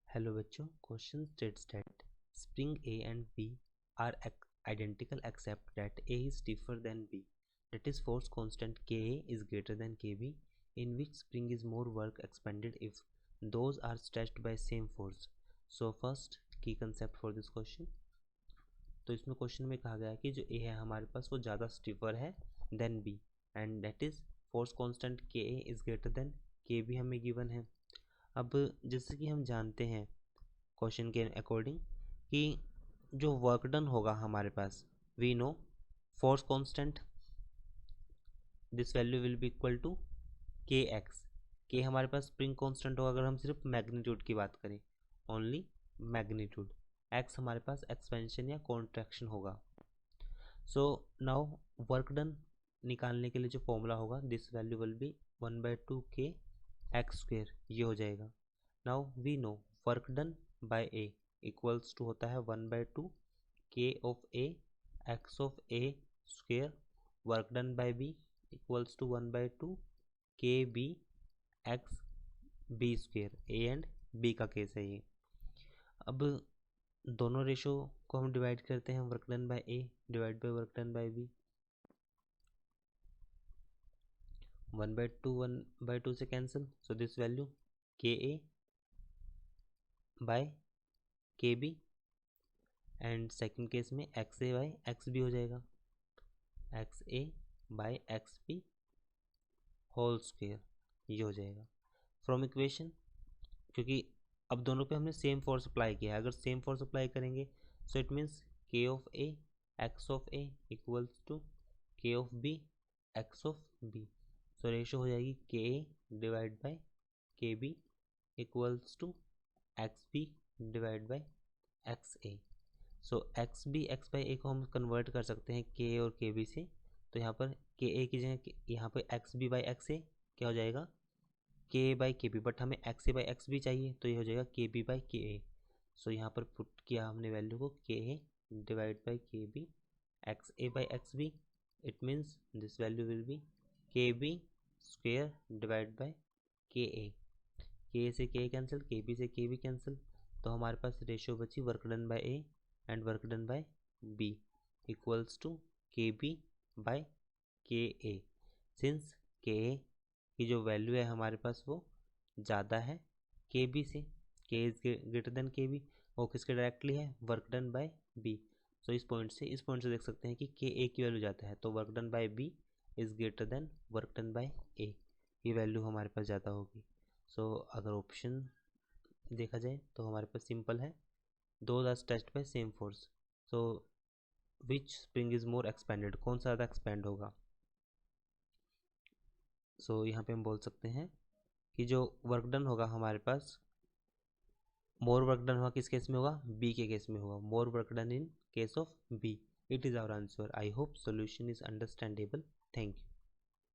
Hello बच्चों, question states that spring A and B are identical except that A is stiffer than B. That is, force constant Ka is greater than Kb. In which spring is more work expended if those are stretched by same force? So first key concept for this question. तो इसमें question में कहा गया है कि जो A है हमारे पास वो ज़्यादा स्टिफर है than B and that is force constant Ka is greater than Kb हमें गिवन है। अब जैसे कि हम जानते हैं क्वेश्चन के अकॉर्डिंग कि जो वर्क डन होगा हमारे पास, we know force constant, this value will be equal to K X. K हमारे पास स्प्रिंग कांस्टेंट होगा अगर हम सिर्फ मैग्नीट्यूड की बात करें, ओनली मैग्नीट्यूड। एक्स हमारे पास एक्सपेंशन या कॉन्ट्रैक्शन होगा। सो नाउ वर्क डन निकालने के लिए जो फॉर्मूला होगा, दिस वैल्यू विल बी 1/2 के एक्स स्क्वेयर, ये हो जाएगा। Now we know work done by A equals to होता है 1/2 k of A x of A square. Work done by B equals to 1/2 k B x B square. A and B का case है ये। अब दोनों ratio को हम divide करते हैं, work done by A divide by work done by B. 1/2 से cancel, so this value K A by K B and second case में X A by X B हो जाएगा, X A by X B whole square, ये हो जाएगा from equation. क्योंकि अब दोनों पे हमने सेम फोर्स अप्लाई किया है, अगर सेम फोर्स अप्लाई करेंगे so it means K of A x of A equals to K of B X of B. So ratio हो जाएगी K A divide by K B equals to X B divide by X A. So X B X by A को हम convert कर सकते हैं के और के बी से, तो यहाँ पर के ए की जगह यहाँ पर x B by x A क्या हो जाएगा, k by k B, but हमें x A by x B चाहिए तो ये हो जाएगा के बी बाई के ए। सो यहाँ पर पुट किया हमने वैल्यू को k A divide by k B x A by x B, it means this value will be k B square divide by k A. के से के कैंसिल, के बी से के बी कैंसिल, तो हमारे पास रेशियो बची work done by A and work done by B equals to k B by k A. Since के ए की जो वैल्यू है हमारे पास वो ज़्यादा है के बी से, के इज ग्रेटर देन के बी, वो किसके डायरेक्टली है, वर्क डन बाय बी। सो इस पॉइंट से देख सकते हैं कि के ए की वैल्यू ज़्यादा है तो work done by B is greater than work done by A, ये वैल्यू हमारे पास ज़्यादा होगी। सो अगर ऑप्शन देखा जाए तो हमारे पास सिंपल है, दो are stretched by same force, so which spring is more expanded, कौन सा ज़्यादा एक्सपेंड होगा। सो यहाँ पे हम बोल सकते हैं कि जो वर्क डन होगा हमारे पास, मोर वर्क डन हुआ किस केस में होगा, बी के केस में होगा, more work done in case of B. It is our answer. I hope solution is understandable. Thank you.